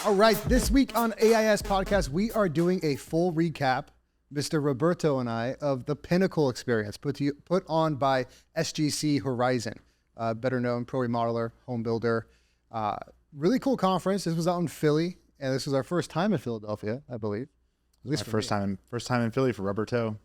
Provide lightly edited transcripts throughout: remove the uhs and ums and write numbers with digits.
All right, this week on AIS Podcast, we are doing a full recap, Mr. Roberto and I, of the Pinnacle Experience put on by SGC Horizon, better known pro remodeler, home builder. Really cool conference. This was out in Philly, and this was our first time in Philadelphia, I believe. At least first time in Philly for Roberto.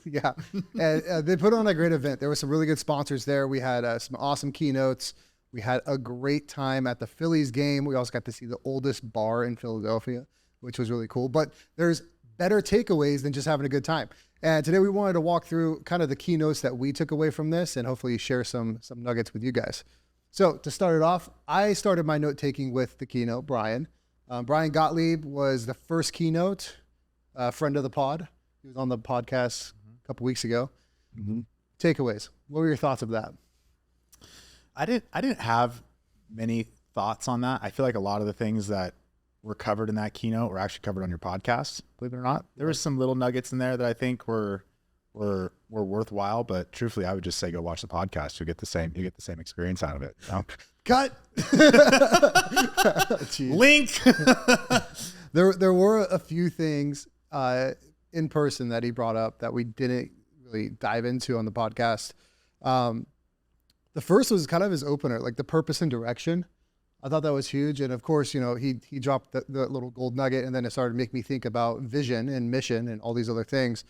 Yeah, and they put on a great event. There were some really good sponsors there. We had some awesome keynotes. We had a great time at the Phillies game. We also got to see the oldest bar in Philadelphia, which was really cool. But there's better takeaways than just having a good time. And today we wanted to walk through kind of the keynotes that we took away from this and hopefully share some nuggets with you guys. So to start it off, I started my note taking with the keynote, Brian. Brian Gottlieb was the first keynote, friend of the pod. He was on the podcast a couple weeks ago. Mm-hmm. Takeaways. What were your thoughts of that? I didn't have many thoughts on that. I feel like a lot of the things that were covered in that keynote were actually covered on your podcast, believe it or not. There were some little nuggets in there that I think were worthwhile, but truthfully, I would just say go watch the podcast. You get the same experience out of it. You know? Cut. Link. There were a few things in person that he brought up that we didn't really dive into on the podcast. The first was kind of his opener, like the purpose and direction. I thought that was huge. And of course, you know, he dropped the little gold nugget, and then it started to make me think about vision and mission and all these other things.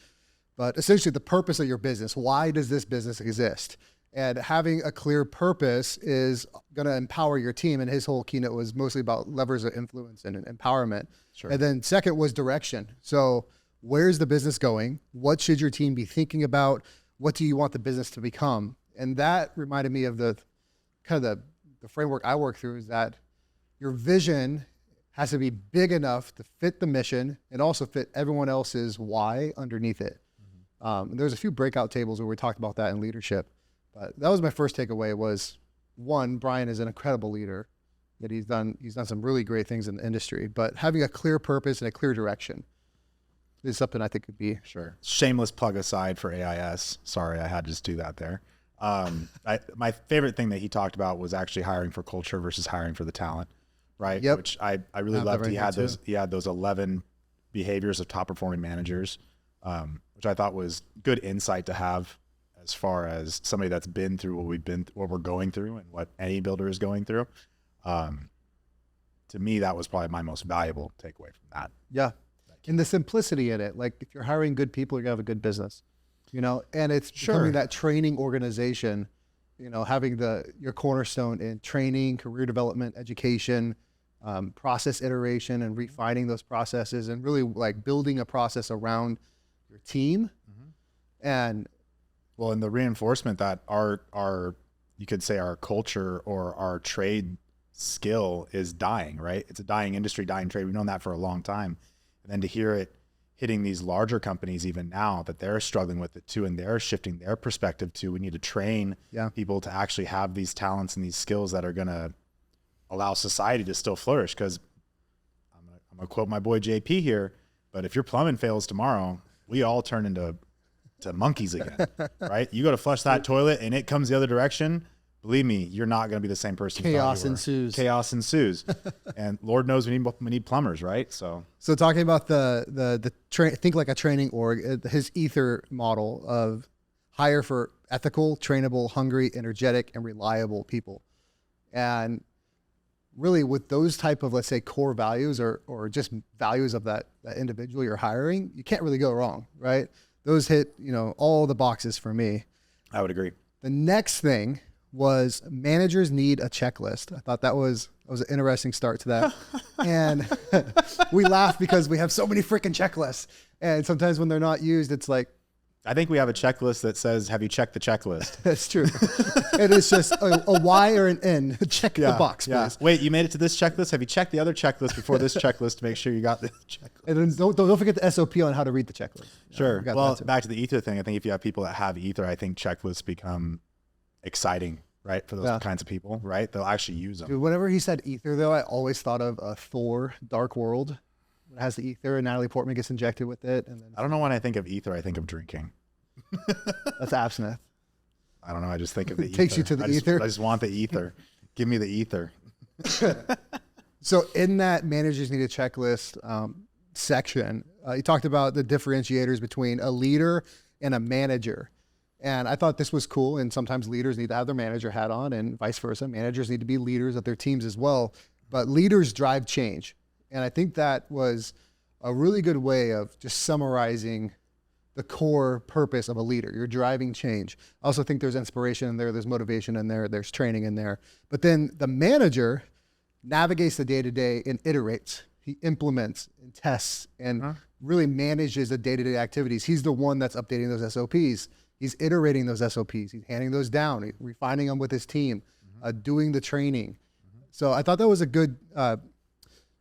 But essentially the purpose of your business, why does this business exist? And having a clear purpose is going to empower your team. And his whole keynote was mostly about levers of influence and empowerment. Sure. And then second was direction. So where's the business going? What should your team be thinking about? What do you want the business to become? And that reminded me of the framework I work through, is that your vision has to be big enough to fit the mission and also fit everyone else's why underneath it. Mm-hmm. There's a few breakout tables where we talked about that in leadership, but that was my first takeaway was, one, Brian is an incredible leader, that he's done some really great things in the industry, but having a clear purpose and a clear direction is something I think could be. Sure. Shameless plug aside for AIS. Sorry, I had to just do that there. My favorite thing that he talked about was actually hiring for culture versus hiring for the talent, right? Yep. Which I really loved. He had those 11 behaviors of top performing managers, which I thought was good insight to have as far as somebody that's been through what we're going through and what any builder is going through. To me, that was probably my most valuable takeaway from that. Yeah. And the simplicity in it, like if you're hiring good people, you're gonna have a good business. You know, and it's becoming that training organization, you know, having your cornerstone in training, career development, education, process iteration, and refining those processes, and really like building a process around your team. Mm-hmm. And the reinforcement that our you could say our culture or our trade skill is dying, right? It's a dying industry, dying trade. We've known that for a long time. And then to hear it hitting these larger companies even now, that they're struggling with it too, and they're shifting their perspective to, we need to train people to actually have these talents and these skills that are going to allow society to still flourish. Because I'm gonna quote my boy JP here, but if your plumbing fails tomorrow, we all turn into monkeys again, right? You go to flush that toilet and it comes the other direction. Believe me, you're not going to be the same person. Chaos ensues. And Lord knows we need plumbers, right? So talking about think like a training org, his ether model of hire for ethical, trainable, hungry, energetic, and reliable people. And really with those type of, let's say, core values or just values of that individual you're hiring, you can't really go wrong, right? Those hit, you know, all the boxes for me. I would agree. The next thing was managers need a checklist. I thought that was an interesting start to that. And we laugh because we have so many freaking checklists. And sometimes when they're not used, it's like, I think we have a checklist that says, have you checked the checklist? That's true. It is just a Y or an N. Check the box, please. Wait, you made it to this checklist? Have you checked the other checklist before this checklist to make sure you got the checklist? And then don't forget the SOP on how to read the checklist. Sure. Well, back to the ether thing. I think if you have people that have ether, I think checklists become exciting, right? For those kinds of people, right? They'll actually use them. Dude, whenever he said ether, though, I always thought of Thor: Dark World. It has the ether, and Natalie Portman gets injected with it. And then I don't know when I think of ether, I think of drinking. That's absinthe. I don't know. I just think of the ether. Takes you to the ether. I just want the ether. Give me the ether. So in that managers need a checklist section, you talked about the differentiators between a leader and a manager. And I thought this was cool. And sometimes leaders need to have their manager hat on and vice versa. Managers need to be leaders of their teams as well. But leaders drive change. And I think that was a really good way of just summarizing the core purpose of a leader. You're driving change. I also think there's inspiration in there. There's motivation in there. There's training in there. But then the manager navigates the day-to-day and iterates. He implements and tests and really manages the day-to-day activities. He's the one that's updating those SOPs. He's iterating those SOPs. He's handing those down, he's refining them with his team, doing the training. So I thought that was a good,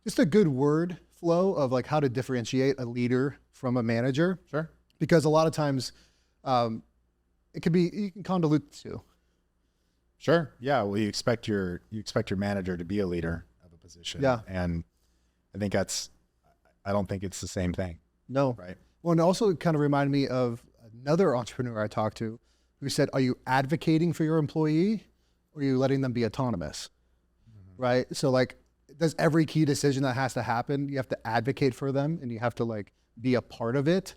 just a good word flow of like how to differentiate a leader from a manager. Sure. Because a lot of times it could be, you can convolute the two. Sure. Yeah. Well, you expect your manager to be a leader of a position. Yeah. And I think I don't think it's the same thing. No. Right. Well, and also it kind of reminded me of another entrepreneur I talked to who said, are you advocating for your employee or are you letting them be autonomous? Right. So like, does every key decision that has to happen, you have to advocate for them and you have to like be a part of it?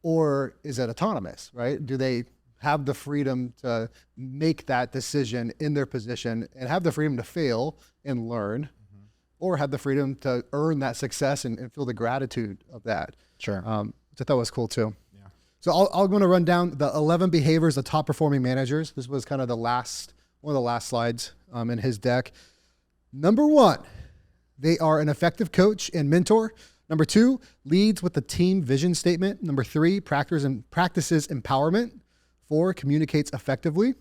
Or is it autonomous, right? Do they have the freedom to make that decision in their position and have the freedom to fail and learn, or have the freedom to earn that success and feel the gratitude of that? Sure. Which I thought was cool too. Yeah. So I'm going to run down the 11 behaviors of top performing managers. This was kind of one of the last slides in his deck. Number 1, they are an effective coach and mentor. Number 2, leads with the team vision statement. Number 3, practices empowerment. 4, communicates effectively.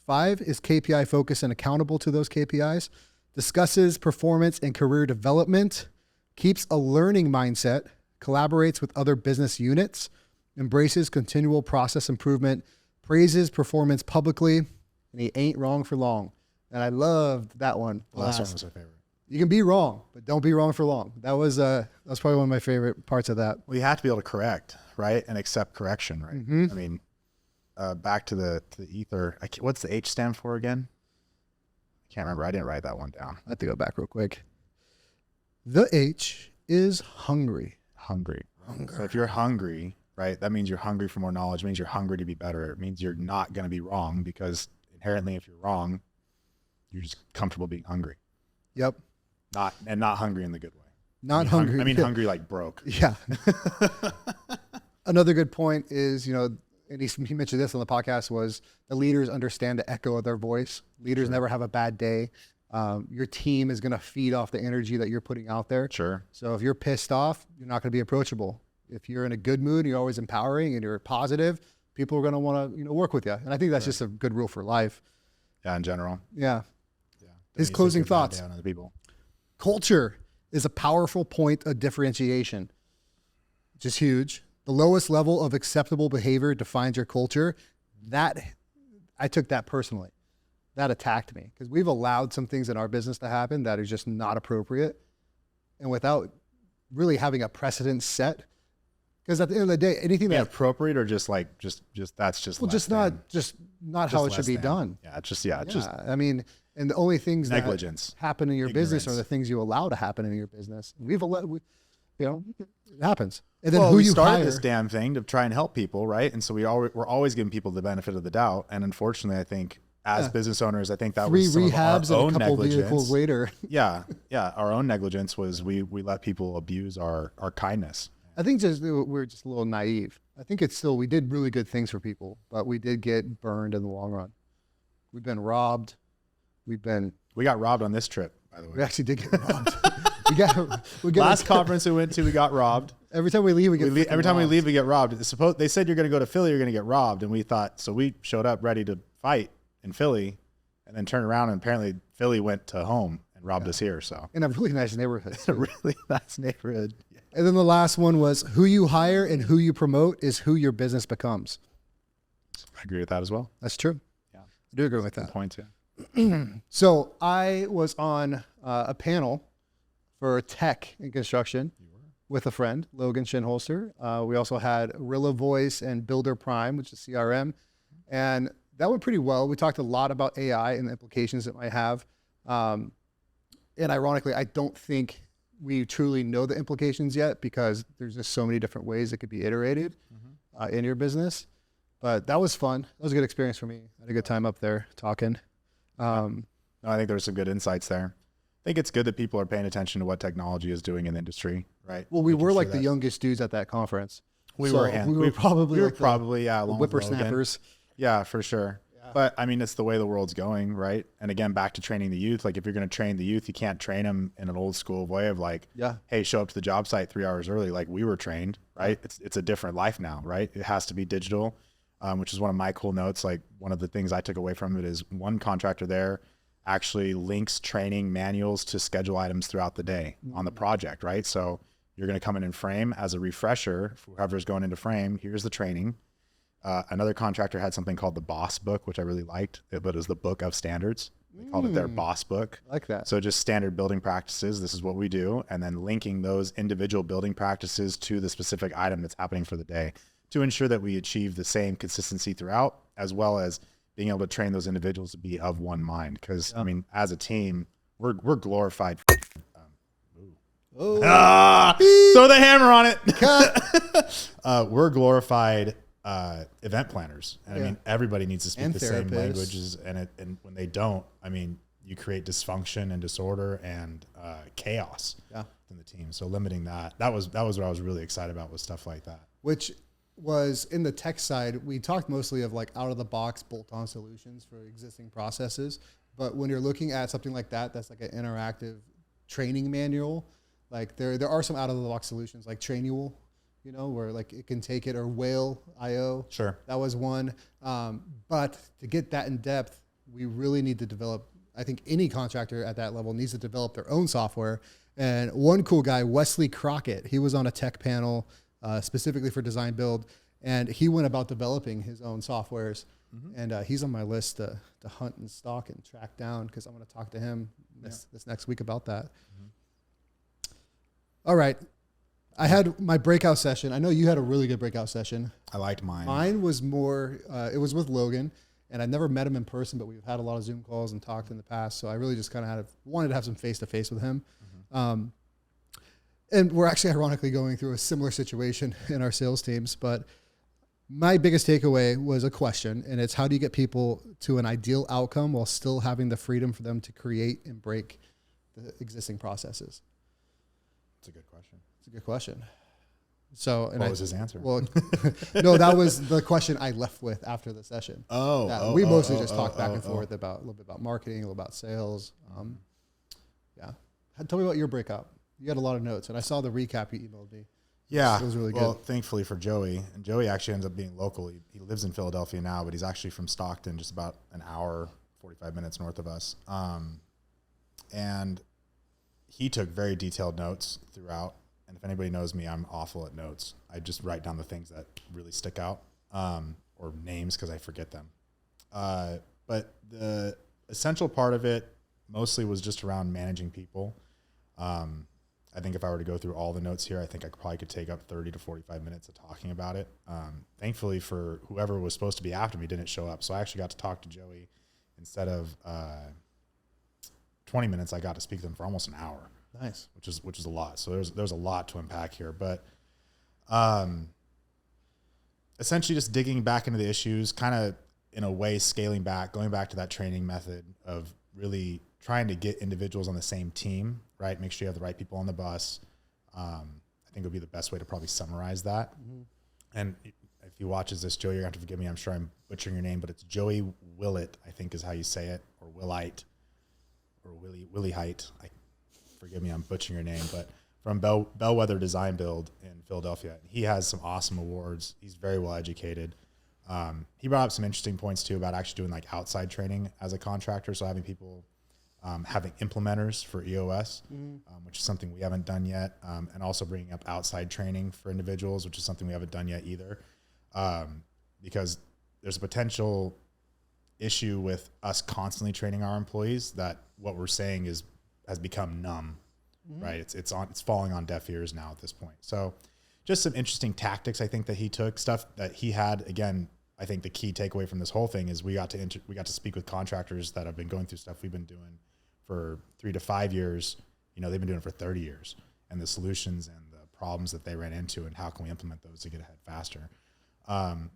5 is KPI focused and accountable to those KPIs. Discusses performance and career development. Keeps a learning mindset. Collaborates with other business units. Embraces continual process improvement. Praises performance publicly. And he ain't wrong for long. And I loved that one. The last one was my favorite. You can be wrong, but don't be wrong for long. That was probably one of my favorite parts of that. Well, you have to be able to correct, right? And accept correction, right? I mean, back to the ether. What's the H stand for again? I can't remember. I didn't write that one down. I have to go back real quick. The H is hungry. Hungry. So if you're hungry, right, that means you're hungry for more knowledge. It means you're hungry to be better. It means you're not going to be wrong, because inherently if you're wrong, you're just comfortable being hungry. Yep. Not hungry in the good way. Hungry. I mean, hungry like broke. Yeah. Another good point is, and he mentioned this on the podcast, was the leaders understand the echo of their voice. Leaders never have a bad day. Your team is going to feed off the energy that you're putting out there. Sure. So if you're pissed off, you're not going to be approachable. If you're in a good mood, you're always empowering and you're positive, people are going to want to, work with you. And I think that's just a good rule for life. Yeah. In general. Yeah. His closing thoughts. On other people. Culture is a powerful point of differentiation, which is huge. The lowest level of acceptable behavior defines your culture. That, I took that personally. That attacked me because we've allowed some things in our business to happen that are just not appropriate. And without really having a precedent set, because at the end of the day, anything that's appropriate or just that's just, well, just not how it should be done. Yeah. Just, I mean, and the only things negligence that happen in your business are the things you allow to happen in your business. It happens. And then we started this damn thing to try and help people, right? And so we're always giving people the benefit of the doubt. And unfortunately, I think as business owners, I think that was some rehabs of our own and a couple negligence. vehicles later. Yeah. Our own negligence was we let people abuse our kindness. I think we're just a little naive. I think we did really good things for people, but we did get burned in the long run. We've been robbed. We got robbed on this trip, by the way. We actually did get robbed. we got last conference we went to, we got robbed. Every time we leave, we get robbed. They said you're going to go to Philly, you're going to get robbed, and we thought so. We showed up ready to fight in Philly, and then turned around, and apparently Philly went to home and robbed us here. So in a really nice neighborhood. A really nice neighborhood. Yeah. And then the last one was who you hire and who you promote is who your business becomes. I agree with that as well. That's true. Yeah, I do agree with that. Good point, yeah. So I was on a panel for tech and construction with a friend, Logan Shinholster. We also had Rilla Voice and Builder Prime, which is CRM. And that went pretty well. We talked a lot about AI and the implications it might have. And ironically, I don't think we truly know the implications yet because there's just so many different ways it could be iterated in your business. But that was fun. That was a good experience for me. I had a good time up there talking. No, I think there's some good insights there. I think it's good that people are paying attention to what technology is doing in the industry, right? Well, we were like the youngest dudes at that conference. We were probably along with whippersnappers. Yeah, for sure. Yeah. But I mean, it's the way the world's going, right? And again, back to training the youth. Like if you're going to train the youth, you can't train them in an old school way of like, hey, show up to the job site 3 hours early. Like we were trained, right? It's a different life now, right? It has to be digital, which is one of my cool notes. Like one of the things I took away from it is one contractor there actually links training manuals to schedule items throughout the day on the project, right? So you're going to come in and frame as a refresher. Whoever's going into frame, here's the training. Another contractor had something called the Boss Book, which I really liked, but it was the book of standards. They called it their Boss Book. I like that. So just standard building practices. This is what we do. And then linking those individual building practices to the specific item that's happening for the day to ensure that we achieve the same consistency throughout, as well as being able to train those individuals to be of one mind. Because, I mean, as a team, we're glorified. Throw the hammer on it. We're glorified event planners. And I mean, everybody needs to speak the same languages. And when they don't, I mean, you create dysfunction and disorder and chaos in the team. So limiting that was what I was really excited about with stuff like that. Which was in the tech side, we talked mostly of like out of the box bolt-on solutions for existing processes. But when you're looking at something like that, that's like an interactive training manual. Like there are some out of the box solutions like Trainual, you know, where like it can take it, or Whale.io. Sure. That was one. But to get that in depth, we really need to develop, I think any contractor at that level needs to develop their own software. And one cool guy, Wesley Crockett, he was on a tech panel specifically for design build, and he went about developing his own softwares. And he's on my list to hunt and stalk and track down, because I'm going to talk to him this next week about that. All right. I had my breakout session. I know you had a really good breakout session. I liked mine. Mine was more, it was with Logan, and I never met him in person, but we've had a lot of Zoom calls and talked in the past. So I really just kind of wanted to have some face-to-face with him. And we're actually ironically going through a similar situation in our sales teams, but my biggest takeaway was a question, and it's how do you get people to an ideal outcome while still having the freedom for them to create and break the existing processes? That's a good question. It's a good question. So, and what was his answer? Well, no, that was the question I left with after the session. We mostly just talked back and forth about a little bit about marketing, a little about sales. Tell me about your breakout. You had a lot of notes, and I saw the recap you emailed me. Yeah, it was really well, good. Thankfully for Joey, and Joey actually ends up being local. He lives in Philadelphia now, but he's actually from Stockton, just about an hour, 45 minutes north of us. And he took very detailed notes throughout. And if anybody knows me, I'm awful at notes. I just write down the things that really stick out, or names because I forget them. But the essential part of it mostly was just around managing people. I think if I were to go through all the notes here, I think I probably could take up 30 to 45 minutes of talking about it. Thankfully for whoever was supposed to be after me didn't show up. So I actually got to talk to Joey. Instead of 20 minutes, I got to speak to them for almost an hour. Nice. Which is a lot. So there's a lot to unpack here, but essentially just digging back into the issues, kind of in a way scaling back, going back to that training method of really trying to get individuals on the same team, right? Make sure you have the right people on the bus. I think would be the best way to probably summarize that. And if he watches this, Joey, you're going to have to forgive me. I'm sure I'm butchering your name, but it's Joey Willett, I think is how you say it, or Willite, or Willie Height. Forgive me, I'm butchering your name, but from Bellwether Design Build in Philadelphia. He has some awesome awards. He's very well educated. He brought up some interesting points too about actually doing like outside training as a contractor. So having people, having implementers for EOS, which is something we haven't done yet. And also bringing up outside training for individuals, which is something we haven't done yet either. Because there's a potential issue with us constantly training our employees that what we're saying has become numb, right? It's falling on deaf ears now at this point. So just some interesting tactics, I think, that he took, stuff that he had. Again, I think the key takeaway from this whole thing is we got to speak with contractors that have been going through stuff we've been doing for 3 to 5 years, they've been doing it for 30 years, and the solutions and the problems that they ran into and how can we implement those to get ahead faster.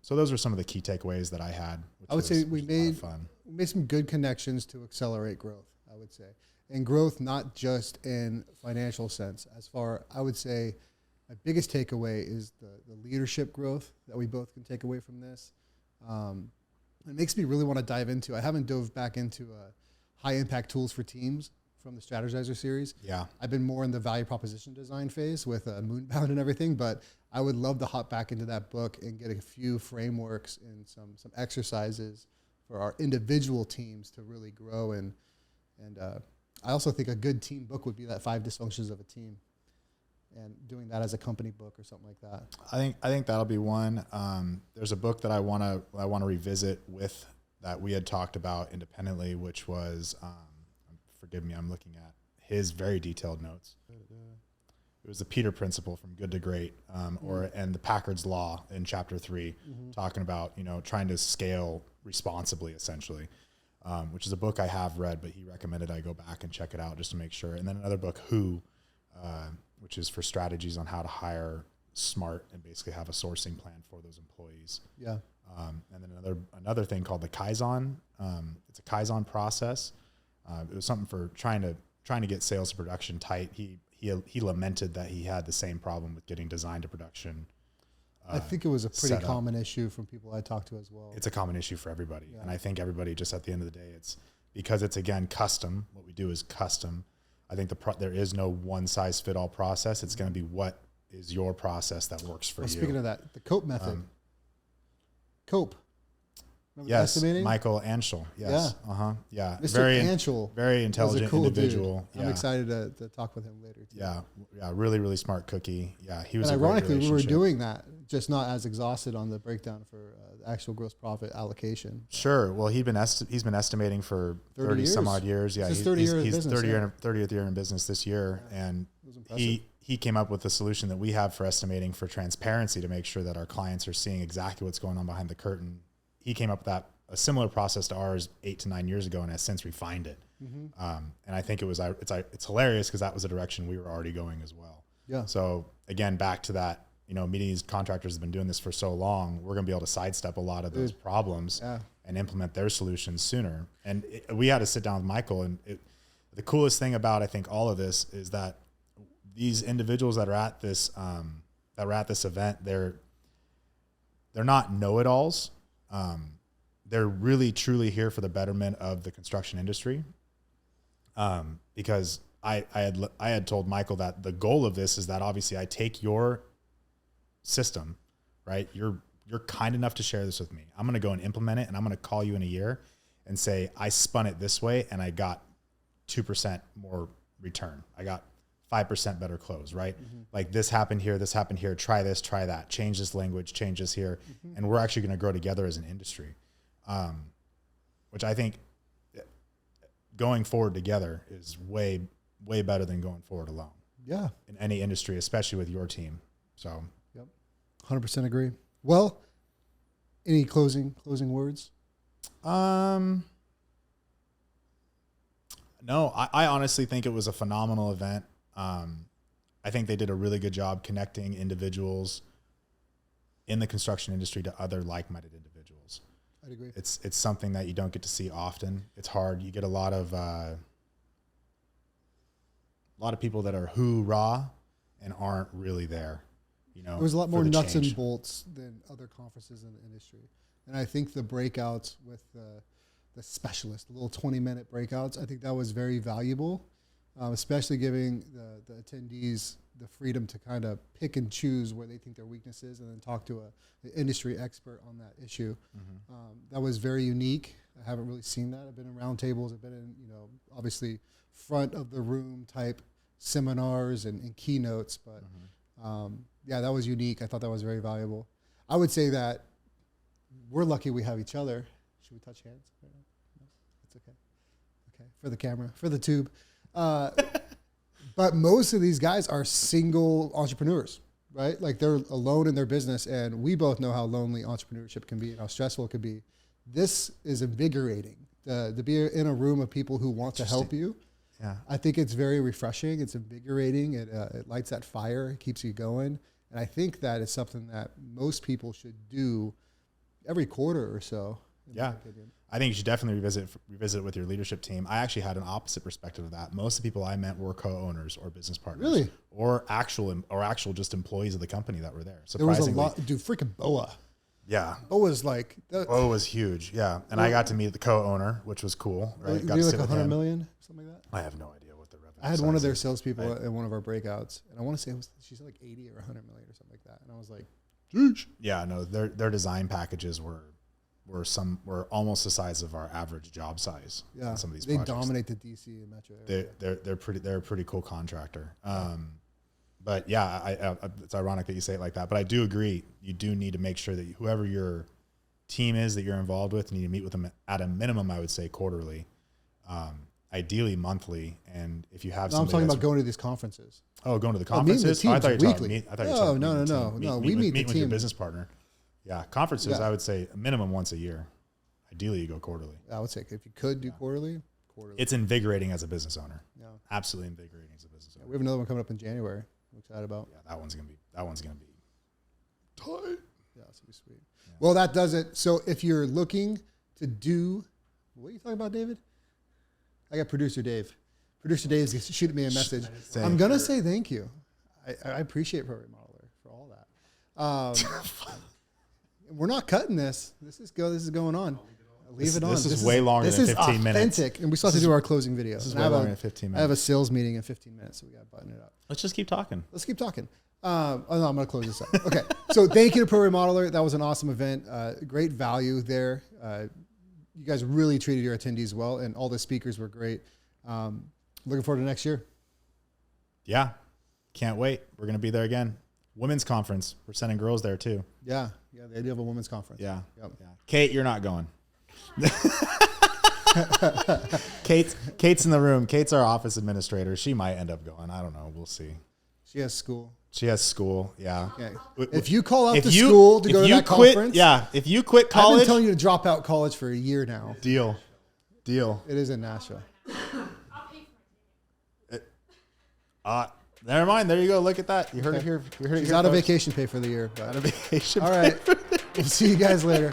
So those are some of the key takeaways that I had. I would say we made some good connections to accelerate growth, I would say. And growth, not just in financial sense. I would say my biggest takeaway is the leadership growth that we both can take away from this. It makes me really want to dive into, I haven't dove back into high impact tools for teams from the Strategizer series. Yeah. I've been more in the value proposition design phase with Moonbound and everything, but I would love to hop back into that book and get a few frameworks and some exercises for our individual teams to really grow. And I also think a good team book would be that 5 Dysfunctions of a Team, and doing that as a company book or something like that. I think that'll be one. There's a book that I want to revisit with that we had talked about independently, which was, forgive me, I'm looking at his very detailed notes. It was the Peter Principle from Good to Great, and the Packard's Law in chapter 3, talking about, trying to scale responsibly, essentially, which is a book I have read, but he recommended I go back and check it out just to make sure. And then another book, which is for strategies on how to hire smart and basically have a sourcing plan for those employees. Yeah. And then another thing called the Kaizen. It's a Kaizen process. It was something for trying to get sales to production tight. He lamented that he had the same problem with getting design to production. I think it was a pretty common issue from people I talked to as well. It's a common issue for everybody. Yeah. And I think everybody, just at the end of the day, it's because it's, again, custom. What we do is custom. I think there is no one size fit all process. It's going to be what is your process that works for you. Speaking of that, the COPE method. COPE. Remember yes, Michael Anschel. Yes. Yeah. Yeah. Mr. Anschel. Very intelligent cool individual. Yeah. I'm excited to talk with him later too. Yeah. Yeah. Really, really smart cookie. Yeah. He was. And ironically, we were doing that, just not as exhausted on the breakdown for the actual gross profit allocation. Sure. Well, he's been estimating for 30 some odd years. Yeah. He's 30th year in business this year. Yeah. And he came up with a solution that we have for estimating for transparency to make sure that our clients are seeing exactly what's going on behind the curtain. He came up with a similar process to ours 8 to 9 years ago and has since refined it. And I think it's hilarious because that was the direction we were already going as well. Yeah. So again, back to that, meeting these contractors have been doing this for so long, we're going to be able to sidestep a lot of those problems and implement their solutions sooner. And we had to sit down with Michael, and the coolest thing about, I think, all of this is that these individuals that are at this event, they're not know-it-alls. They're really truly here for the betterment of the construction industry. Because I had told Michael that the goal of this is that obviously I take your system, right? You're kind enough to share this with me. I'm going to go and implement it, and I'm going to call you in a year and say, I spun it this way and I got 2% more return. I got 5% better close, right? Like this happened here, try this, try that, change this language, change this here. And we're actually going to grow together as an industry. Which I think going forward together is way, way better than going forward alone. Yeah. In any industry, especially with your team. So, yep. 100% agree. Well, any closing words? No, I honestly think it was a phenomenal event. I think they did a really good job connecting individuals in the construction industry to other like-minded individuals. I'd agree. It's something that you don't get to see often. It's hard. You get a lot of people that are hoorah and aren't really there. There was a lot more nuts and bolts than other conferences in the industry. And I think the breakouts with the specialist, the little 20-minute breakouts, I think that was very valuable. Especially giving the attendees the freedom to kind of pick and choose where they think their weakness is and then talk to an industry expert on that issue. That was very unique. I haven't really seen that. I've been in roundtables. I've been in, obviously front of the room type seminars and keynotes. But yeah, that was unique. I thought that was very valuable. I would say that we're lucky we have each other. Should we touch hands? No, it's okay. Okay, for the camera, for the tube. But most of these guys are single entrepreneurs, right? Like they're alone in their business, and we both know how lonely entrepreneurship can be and how stressful it can be. This is invigorating to be in a room of people who want to help you Yeah. I think it's very refreshing. It's invigorating. It lights that fire. It keeps you going. And I think that is something that most people should do every quarter or so. Yeah. I think you should definitely revisit it with your leadership team. I actually had an opposite perspective of that. Most of the people I met were co-owners or business partners. Really? Or actual just employees of the company that were there. There was a Surprisingly. lot. Dude, freaking BOA. Yeah. BOA's like... BOA was huge. Yeah. And I got to meet the co-owner, which was cool. Right? Got Maybe to like sit with 100 him. million, something like that? I have no idea what the revenue I had one of their is. salespeople in one of our breakouts, and I want to say she said like 80 or 100 million or something like that. And I was like, Jeez. Yeah, no, their design packages were almost the size of our average job size. Yeah, on some of these they projects. dominate the DC and metro area. They're a pretty cool contractor. But yeah, it's ironic that you say it like that. But I do agree. You do need to make sure that whoever your team is that you're involved with, you need to meet with them at a minimum. I would say quarterly, ideally monthly. And if you have, I'm talking about going to these conferences. Oh, going to the conferences. I thought you were talking. No. We meet the with team. your business partner. Yeah, conferences. Yeah. I would say a minimum once a year. Ideally, you go quarterly. I would say if you could do quarterly. It's invigorating as a buesss owner. Yeah, absolutely invigorating as a business owner. We have another one coming up in January. I'm excited about. Yeah, that one's gonna be tight. Yeah, it's gonna be sweet. Yeah. Well, that does it. So if you're looking to do, what are you talking about, David? I got producer Dave. Producer Dave's shooting me a message. I'm gonna say thank you. I appreciate Pro Remodeler for all that. We're not cutting this. This is going on. Leave it on. This is way longer than 15 minutes. Authentic, and we still have to do our closing video. This is way longer than 15 minutes. I have a sales meeting in 15 minutes, so we got to button it up. Let's just keep talking. Let's keep talking. No, I'm going to close this up. Okay, so thank you to Pro Remodeler. That was an awesome event. Great value there. You guys really treated your attendees well, and all the speakers were great. Looking forward to next year. Yeah, can't wait. We're going to be there again. Women's conference. We're sending girls there too. Yeah, the idea of a women's conference. Yeah. Yep. Yeah. Kate, you're not going. Kate's in the room. Kate's our office administrator. She might end up going. I don't know. We'll see. She has school. Yeah. Okay. If you call out to school to go to that conference. Yeah. If you quit college. I've been telling you to drop out college for a year now. Deal. It is in Nashville. Never mind. There you go. Look at that. You heard it here. She's out of vacation pay for the year. Out of vacation. All right. We'll see you guys later.